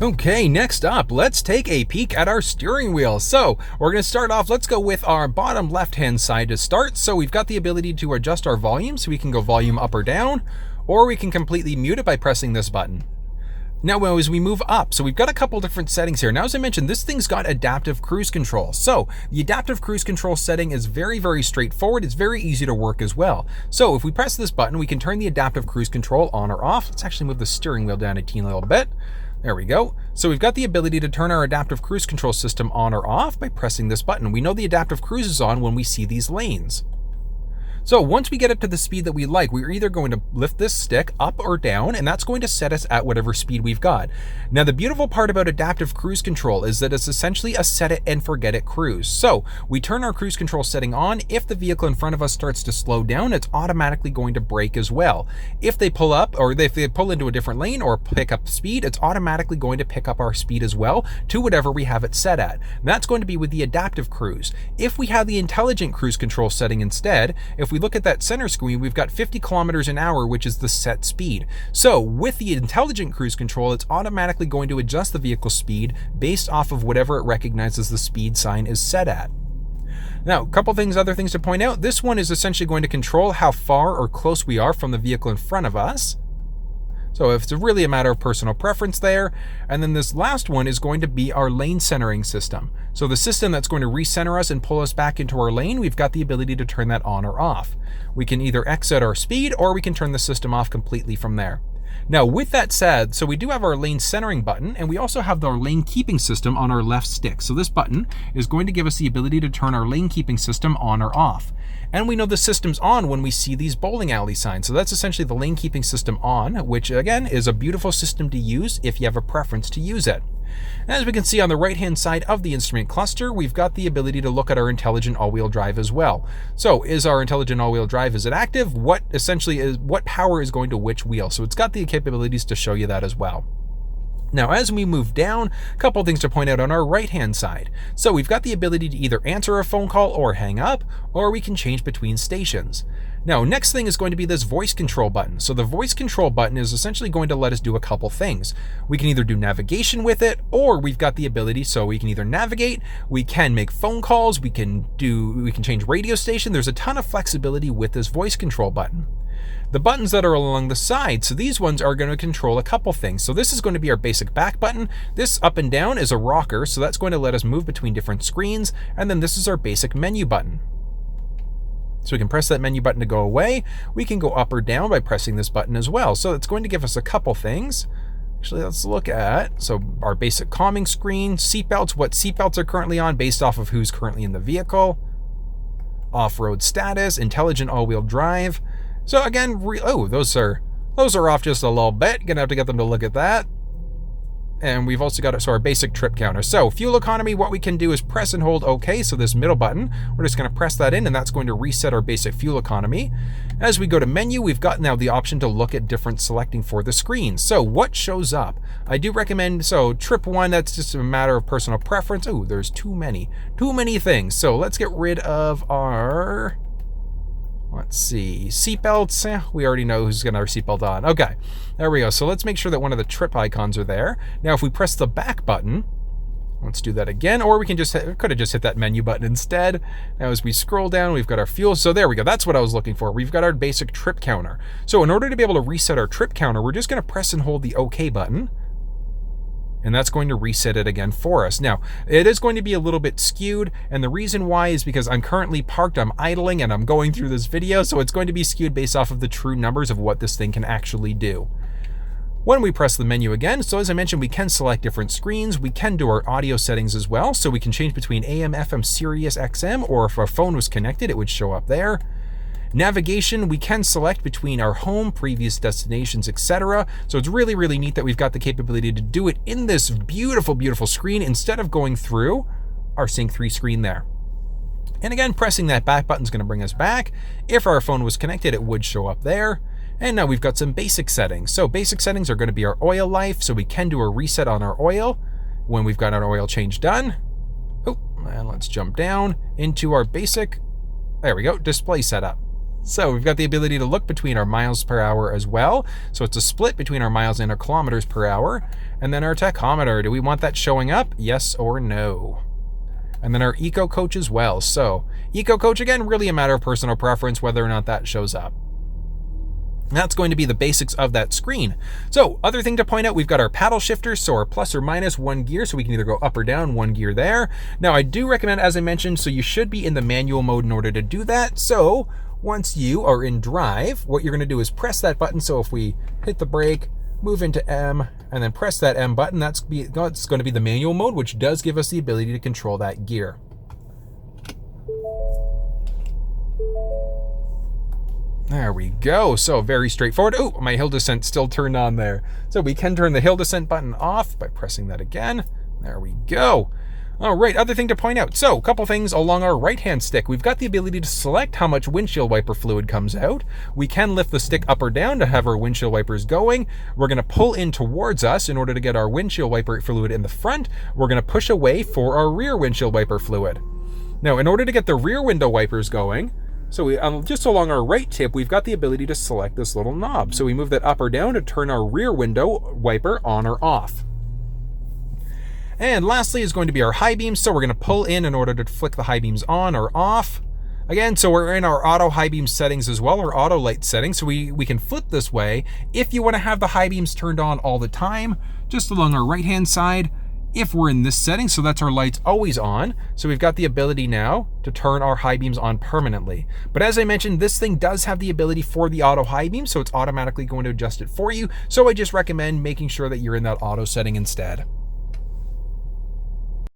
Okay, next up, let's take a peek at our steering wheel. So we're going to start off, let's go with our bottom left-hand side to start. So we've got the ability to adjust our volume, so we can go volume up or down, or we can completely mute it by pressing this button. Now, as we move up, so we've got a couple different settings here. Now, as I mentioned, this thing's got adaptive cruise control. So the adaptive cruise control setting is very, very straightforward. It's very easy to work as well. So if we press this button, we can turn the adaptive cruise control on or off. Let's actually move the steering wheel down a teeny little bit. There we go. So we've got the ability to turn our adaptive cruise control system on or off by pressing this button. We know the adaptive cruise is on when we see these lanes. So once we get up to the speed that we like, we're either going to lift this stick up or down, and that's going to set us at whatever speed we've got. Now, the beautiful part about adaptive cruise control is that it's essentially a set it and forget it cruise. So we turn our cruise control setting on. If the vehicle in front of us starts to slow down, it's automatically going to brake as well. If they pull up, or if they pull into a different lane or pick up speed, it's automatically going to pick up our speed as well to whatever we have it set at. And that's going to be with the adaptive cruise. If we have the intelligent cruise control setting instead, if we look at that center screen, we've got 50 kilometers an hour, which is the set speed. So with the intelligent cruise control, it's automatically going to adjust the vehicle speed based off of whatever it recognizes the speed sign is set at. Now, a couple things, other things to point out. This one is essentially going to control how far or close we are from the vehicle in front of us. So if it's really a matter of personal preference there. And then this last one is going to be our lane centering system. So the system that's going to recenter us and pull us back into our lane, we've got the ability to turn that on or off. We can either exit our speed or we can turn the system off completely from there. Now, with that said, so we do have our lane centering button, and we also have our lane keeping system on our left stick. So this button is going to give us the ability to turn our lane keeping system on or off. And we know the system's on when we see these bowling alley signs. So that's essentially the lane keeping system on, which again is a beautiful system to use if you have a preference to use it. As we can see on the right-hand side of the instrument cluster, we've got the ability to look at our intelligent all-wheel drive as well. So is our intelligent all-wheel drive, is it active? What power is going to which wheel? So it's got the capabilities to show you that as well. Now, as we move down, a couple things to point out on our right-hand side. So we've got the ability to either answer a phone call or hang up, or we can change between stations. Now, next thing is going to be this voice control button. So the voice control button is essentially going to let us do a couple things. We can either do navigation with it, or we've got the ability, so we can either navigate, we can make phone calls, we can change radio station. There's a ton of flexibility with this voice control button. The buttons that are along the side, so these ones are going to control a couple things. So this is going to be our basic back button. This up and down is a rocker, so that's going to let us move between different screens. And then this is our basic menu button. So we can press that menu button to go away. We can go up or down by pressing this button as well. So it's going to give us a couple things. Actually, let's look at, so our basic calming screen, seatbelts, what seatbelts are currently on based off of who's currently in the vehicle, off-road status, intelligent all-wheel drive. So again, those are off just a little bit. Gonna have to get them to look at that. And we've also got our basic trip counter. So fuel economy, what we can do is press and hold OK. So this middle button, we're just going to press that in, and that's going to reset our basic fuel economy. As we go to menu, we've got now the option to look at different selecting for the screens. So what shows up? I do recommend, so trip 1, that's just a matter of personal preference. Oh, there's too many things. So let's get rid of our, let's see, seatbelts. We already know who's got our seatbelt on. Okay, there we go. So let's make sure that one of the trip icons are there. Now, if we press the back button, let's do that again, or we can could have just hit that menu button instead. Now, as we scroll down, we've got our fuel. So there we go. That's what I was looking for. We've got our basic trip counter. So in order to be able to reset our trip counter, we're just going to press and hold the OK button. And that's going to reset it again for us. Now, it is going to be a little bit skewed, and the reason why is because I'm currently parked, I'm idling, and I'm going through this video, so it's going to be skewed based off of the true numbers of what this thing can actually do. When we press the menu again, so as I mentioned, we can select different screens. We can do our audio settings as well, so we can change between AM, FM, Sirius, XM, or if our phone was connected, it would show up there. Navigation, we can select between our home, previous destinations, etc. So it's really, really neat that we've got the capability to do it in this beautiful, beautiful screen instead of going through our Sync 3 screen there. And again, pressing that back button is going to bring us back. If our phone was connected, it would show up there. And now we've got some basic settings. So basic settings are going to be our oil life. So we can do a reset on our oil when we've got our oil change done. Oh, and let's jump down into our basic, there we go, display setup. So we've got the ability to look between our miles per hour as well. So it's a split between our miles and our kilometers per hour. And then our tachometer, do we want that showing up? Yes or no? And then our eco coach as well. So eco coach, again, really a matter of personal preference, whether or not that shows up. That's going to be the basics of that screen. So other thing to point out, we've got our paddle shifters, so our plus or minus 1 gear, so we can either go up or down 1 gear there. Now I do recommend, as I mentioned, so you should be in the manual mode in order to do that. So once you are in drive, what you're going to do is press that button. So if we hit the brake, move into M, and then press that M button, that's going to be the manual mode, which does give us the ability to control that gear. There we go. So very straightforward. Oh, my hill descent still turned on there. So we can turn the hill descent button off by pressing that again. There we go. All right, other thing to point out. So a couple things along our right-hand stick. We've got the ability to select how much windshield wiper fluid comes out. We can lift the stick up or down to have our windshield wipers going. We're going to pull in towards us in order to get our windshield wiper fluid in the front. We're going to push away for our rear windshield wiper fluid. Now, in order to get the rear window wipers going, so we, just along our right tip, we've got the ability to select this little knob. So we move that up or down to turn our rear window wiper on or off. And lastly is going to be our high beams. So we're going to pull in order to flick the high beams on or off. Again, so we're in our auto high beam settings as well, or auto light settings. So we can flip this way if you want to have the high beams turned on all the time, just along our right-hand side. If we're in this setting, so that's our lights always on. So we've got the ability now to turn our high beams on permanently. But as I mentioned, this thing does have the ability for the auto high beam, so it's automatically going to adjust it for you. So I just recommend making sure that you're in that auto setting instead.